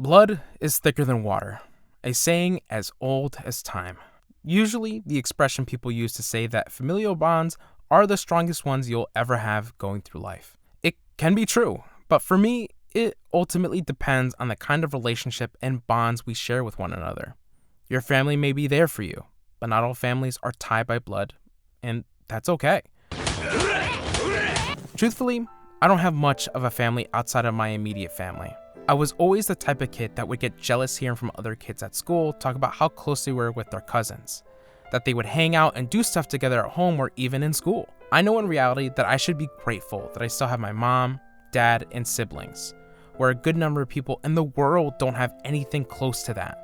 Blood is thicker than water, a saying as old as time. Usually, the expression people use to say that familial bonds are the strongest ones you'll ever have going through life. It can be true, but for me, it ultimately depends on the kind of relationship and bonds we share with one another. Your family may be there for you, but not all families are tied by blood, and that's okay. Truthfully, I don't have much of a family outside of my immediate family. I was always the type of kid that would get jealous hearing from other kids at school talk about how close they were with their cousins, that they would hang out and do stuff together at home or even in school. I know in reality that I should be grateful that I still have my mom, dad, and siblings, where a good number of people in the world don't have anything close to that.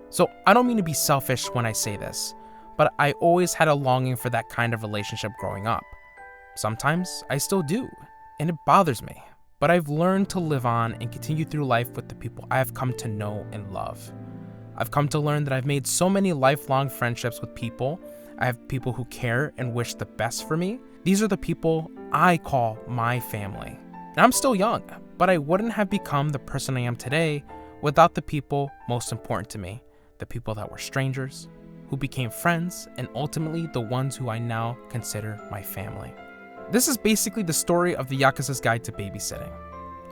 So I don't mean to be selfish when I say this, but I always had a longing for that kind of relationship growing up. Sometimes I still do, and it bothers me. But I've learned to live on and continue through life with the people I have come to know and love. I've come to learn that I've made so many lifelong friendships with people. I have people who care and wish the best for me. These are the people I call my family. And I'm still young, but I wouldn't have become the person I am today without the people most important to me. The people that were strangers, who became friends, and ultimately the ones who I now consider my family. This is basically the story of the Yakuza's Guide to Babysitting.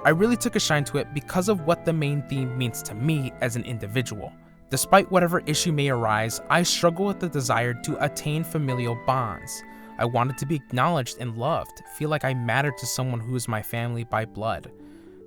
I really took a shine to it because of what the main theme means to me as an individual. Despite whatever issue may arise, I struggle with the desire to attain familial bonds. I wanted to be acknowledged and loved, feel like I mattered to someone who is my family by blood.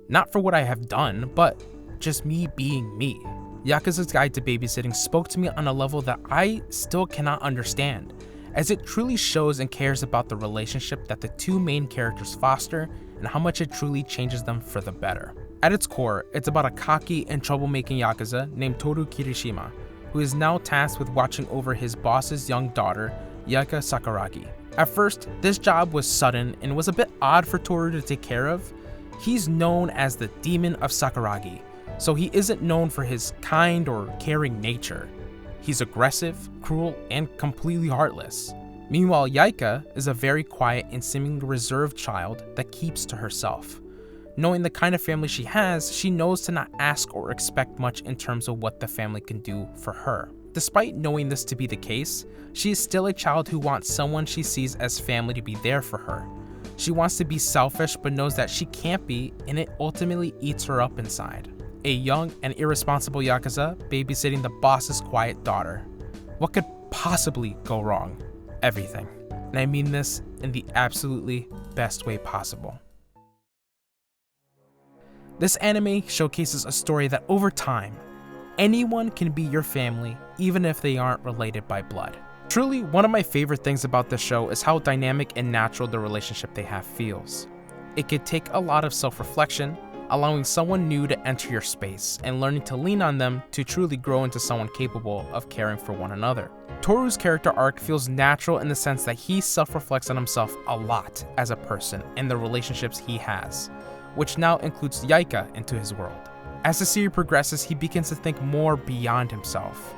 Not for what I have done, but just me being me. Yakuza's Guide to Babysitting spoke to me on a level that I still cannot understand, as it truly shows and cares about the relationship that the two main characters foster and how much it truly changes them for the better. At its core, it's about a cocky and troublemaking Yakuza named Toru Kirishima, who is now tasked with watching over his boss's young daughter, Yaika Sakuragi. At first, this job was sudden and was a bit odd for Toru to take care of. He's known as the Demon of Sakuragi, so he isn't known for his kind or caring nature. He's aggressive, cruel, and completely heartless. Meanwhile, Yaika is a very quiet and seemingly reserved child that keeps to herself. Knowing the kind of family she has, she knows to not ask or expect much in terms of what the family can do for her. Despite knowing this to be the case, she is still a child who wants someone she sees as family to be there for her. She wants to be selfish but knows that she can't be, and it ultimately eats her up inside. A young and irresponsible Yakuza babysitting the boss's quiet daughter. What could possibly go wrong? Everything. And I mean this in the absolutely best way possible. This anime showcases a story that over time, anyone can be your family even if they aren't related by blood. Truly, one of my favorite things about this show is how dynamic and natural the relationship they have feels. It could take a lot of self-reflection, allowing someone new to enter your space and learning to lean on them to truly grow into someone capable of caring for one another. Toru's character arc feels natural in the sense that he self-reflects on himself a lot as a person and the relationships he has, which now includes Yaika into his world. As the series progresses, he begins to think more beyond himself.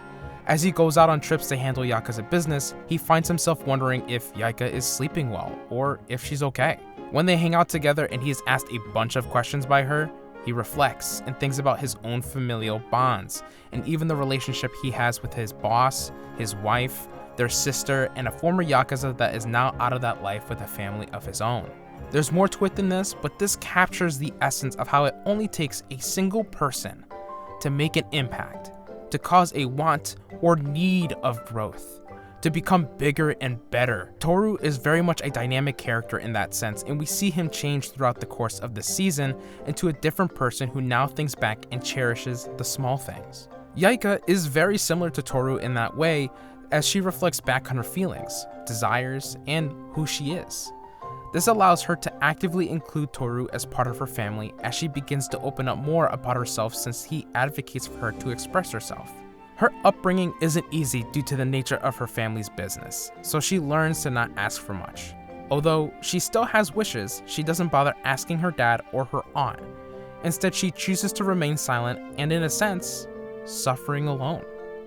As he goes out on trips to handle Yakuza business, he finds himself wondering if Yaika is sleeping well or if she's okay. When they hang out together and he is asked a bunch of questions by her, he reflects and thinks about his own familial bonds and even the relationship he has with his boss, his wife, their sister, and a former Yakuza that is now out of that life with a family of his own. There's more to it than this, but this captures the essence of how it only takes a single person to make an impact, to cause a want or need of growth, to become bigger and better. Toru is very much a dynamic character in that sense, and we see him change throughout the course of the season into a different person who now thinks back and cherishes the small things. Yaika is very similar to Toru in that way, as she reflects back on her feelings, desires, and who she is. This allows her to actively include Toru as part of her family as she begins to open up more about herself since he advocates for her to express herself. Her upbringing isn't easy due to the nature of her family's business, so she learns to not ask for much. Although she still has wishes, she doesn't bother asking her dad or her aunt. Instead, she chooses to remain silent and, in a sense, suffering alone.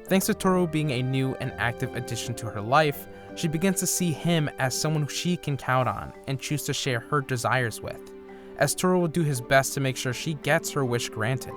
Thanks to Toru being a new and active addition to her life, she begins to see him as someone who she can count on and choose to share her desires with, as Toru will do his best to make sure she gets her wish granted.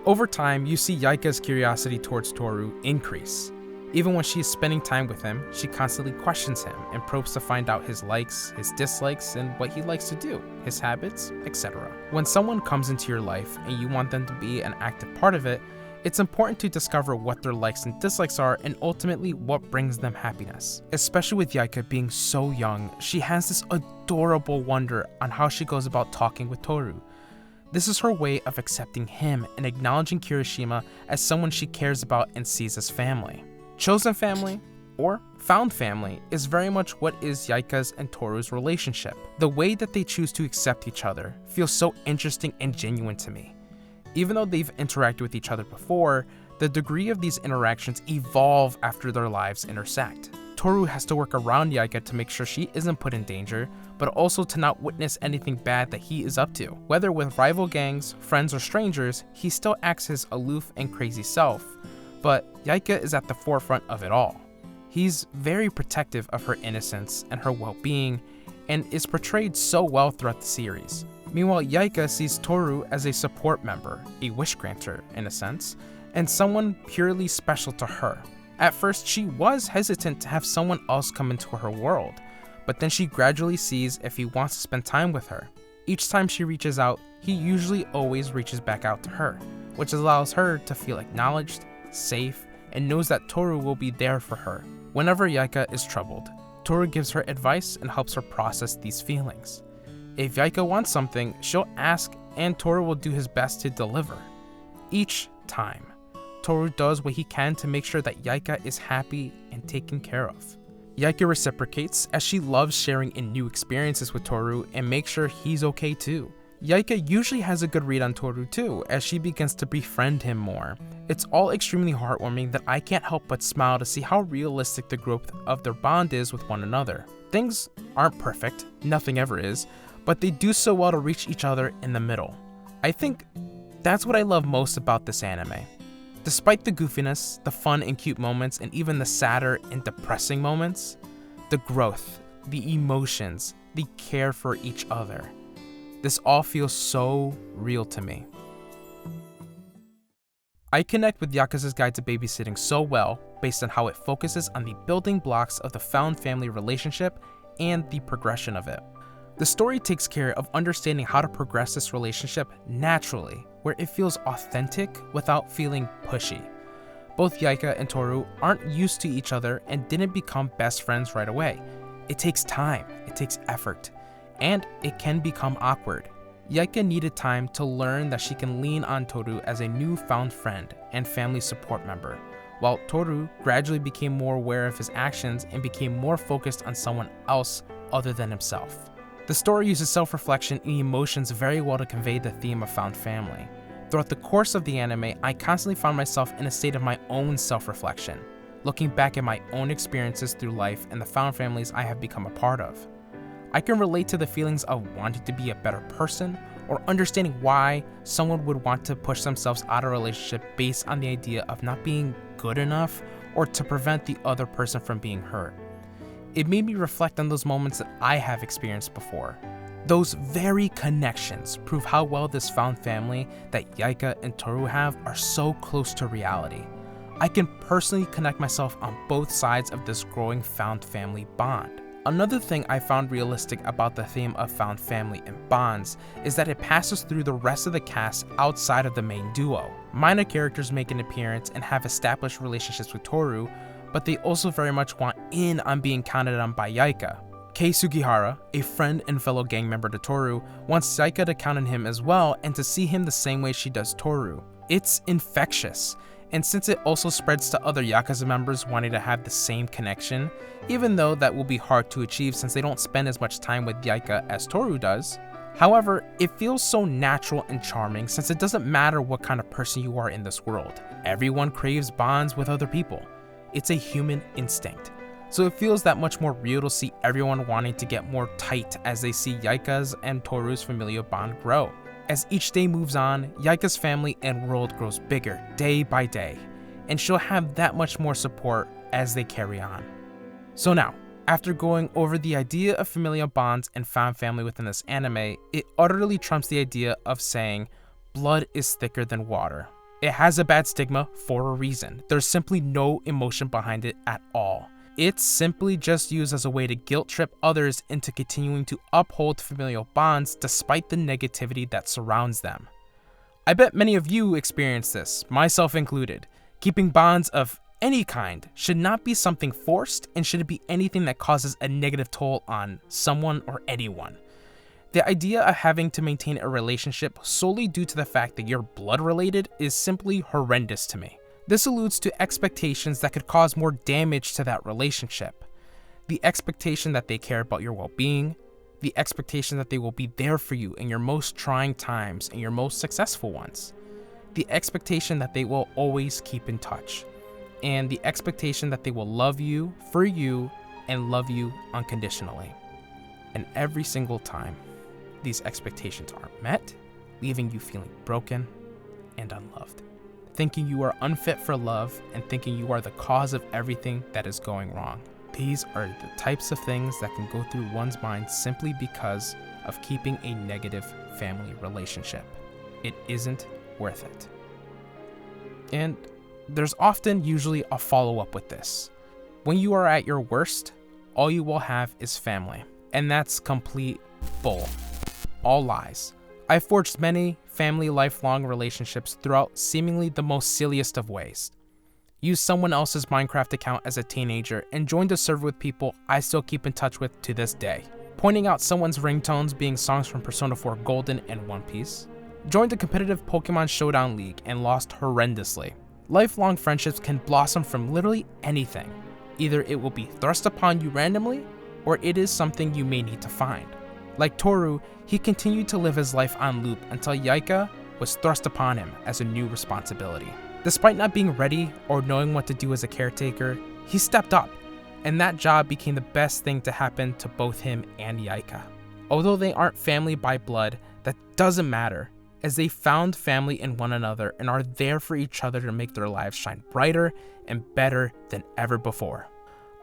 Over time, you see Yaika's curiosity towards Toru increase. Even when she is spending time with him, she constantly questions him and probes to find out his likes, his dislikes, and what he likes to do, his habits, etc. When someone comes into your life and you want them to be an active part of it, it's important to discover what their likes and dislikes are and ultimately what brings them happiness. Especially with Yaika being so young, she has this adorable wonder on how she goes about talking with Toru. This is her way of accepting him and acknowledging Kirishima as someone she cares about and sees as family. Chosen family, or found family, is very much what is Yaika's and Toru's relationship. The way that they choose to accept each other feels so interesting and genuine to me. Even though they've interacted with each other before, the degree of these interactions evolve after their lives intersect. Toru has to work around Yaika to make sure she isn't put in danger, but also to not witness anything bad that he is up to. Whether with rival gangs, friends, or strangers, he still acts his aloof and crazy self. But Yaika is at the forefront of it all. He's very protective of her innocence and her well-being, and is portrayed so well throughout the series. Meanwhile, Yaika sees Toru as a support member, a wish granter in a sense, and someone purely special to her. At first, she was hesitant to have someone else come into her world, but then she gradually sees if he wants to spend time with her. Each time she reaches out, he usually always reaches back out to her, which allows her to feel acknowledged, safe, and knows that Toru will be there for her. Whenever Yaika is troubled, Toru gives her advice and helps her process these feelings. If Yaika wants something, she'll ask and Toru will do his best to deliver. Each time, Toru does what he can to make sure that Yaika is happy and taken care of. Yaika reciprocates as she loves sharing in new experiences with Toru and makes sure he's okay too. Yaika usually has a good read on Toru too, as she begins to befriend him more. It's all extremely heartwarming that I can't help but smile to see how realistic the growth of their bond is with one another. Things aren't perfect, nothing ever is, but they do so well to reach each other in the middle. I think that's what I love most about this anime. Despite the goofiness, the fun and cute moments, and even the sadder and depressing moments, the growth, the emotions, the care for each other. This all feels so real to me. I connect with Yakuza's Guide to Babysitting so well based on how it focuses on the building blocks of the found family relationship and the progression of it. The story takes care of understanding how to progress this relationship naturally, where it feels authentic without feeling pushy. Both Yaika and Toru aren't used to each other and didn't become best friends right away. It takes time, it takes effort, and it can become awkward. Yaika needed time to learn that she can lean on Toru as a newfound friend and family support member, while Toru gradually became more aware of his actions and became more focused on someone else other than himself. The story uses self-reflection and emotions very well to convey the theme of found family. Throughout the course of the anime, I constantly found myself in a state of my own self-reflection, looking back at my own experiences through life and the found families I have become a part of. I can relate to the feelings of wanting to be a better person or understanding why someone would want to push themselves out of a relationship based on the idea of not being good enough or to prevent the other person from being hurt. It made me reflect on those moments that I have experienced before. Those very connections prove how well this found family that Yaika and Toru have are so close to reality. I can personally connect myself on both sides of this growing found family bond. Another thing I found realistic about the theme of found family and bonds is that it passes through the rest of the cast outside of the main duo. Minor characters make an appearance and have established relationships with Toru, but they also very much want in on being counted on by Yaika. Kei Sugihara, a friend and fellow gang member to Toru, wants Yaika to count on him as well and to see him the same way she does Toru. It's infectious, and since it also spreads to other Yakuza members wanting to have the same connection, even though that will be hard to achieve since they don't spend as much time with Yaika as Toru does. However, it feels so natural and charming since it doesn't matter what kind of person you are in this world. Everyone craves bonds with other people. It's a human instinct. So it feels that much more real to see everyone wanting to get more tight as they see Yaika's and Toru's familial bond grow. As each day moves on, Yaika's family and world grows bigger day by day, and she'll have that much more support as they carry on. So now, after going over the idea of familial bonds and found family within this anime, it utterly trumps the idea of saying blood is thicker than water. It has a bad stigma for a reason. There's simply no emotion behind it at all. It's simply just used as a way to guilt trip others into continuing to uphold familial bonds despite the negativity that surrounds them. I bet many of you experience this, myself included. Keeping bonds of any kind should not be something forced and shouldn't be anything that causes a negative toll on someone or anyone. The idea of having to maintain a relationship solely due to the fact that you're blood related is simply horrendous to me. This alludes to expectations that could cause more damage to that relationship. The expectation that they care about your well-being, the expectation that they will be there for you in your most trying times and your most successful ones, the expectation that they will always keep in touch, and the expectation that they will love you for you and love you unconditionally. And every single time, these expectations aren't met, leaving you feeling broken and unloved, thinking you are unfit for love and thinking you are the cause of everything that is going wrong. These are the types of things that can go through one's mind simply because of keeping a negative family relationship. It isn't worth it. And there's usually a follow-up with this. When you are at your worst, all you will have is family. And that's complete bull. All lies. I've forged many family lifelong relationships throughout seemingly the most silliest of ways. Used someone else's Minecraft account as a teenager and joined a server with people I still keep in touch with to this day. Pointing out someone's ringtones being songs from Persona 4 Golden and One Piece. Joined a competitive Pokemon Showdown League and lost horrendously. Lifelong friendships can blossom from literally anything. Either it will be thrust upon you randomly, or it is something you may need to find. Like Toru, he continued to live his life on loop until Yaika was thrust upon him as a new responsibility. Despite not being ready or knowing what to do as a caretaker, he stepped up, and that job became the best thing to happen to both him and Yaika. Although they aren't family by blood, that doesn't matter, as they found family in one another and are there for each other to make their lives shine brighter and better than ever before.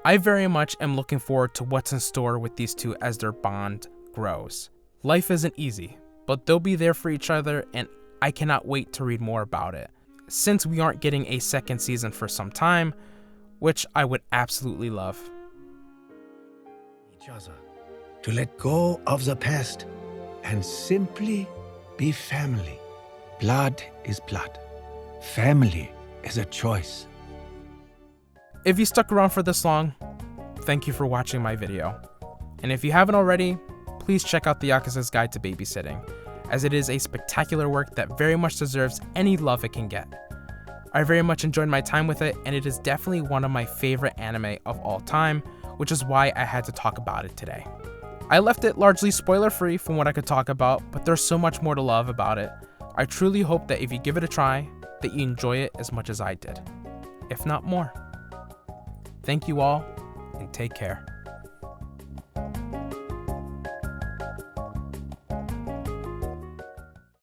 I very much am looking forward to what's in store with these two as their bond grows. Life isn't easy, but they'll be there for each other, and I cannot wait to read more about it, since we aren't getting a second season for some time, which I would absolutely love. Each other, to let go of the past and simply be family. Blood is blood. Family is a choice. If you stuck around for this long, thank you for watching my video. And if you haven't already, please check out the Yakuza's Guide to Babysitting, as it is a spectacular work that very much deserves any love it can get. I very much enjoyed my time with it, and it is definitely one of my favorite anime of all time, which is why I had to talk about it today. I left it largely spoiler-free from what I could talk about, but there's so much more to love about it. I truly hope that if you give it a try, that you enjoy it as much as I did, if not more. Thank you all, and take care.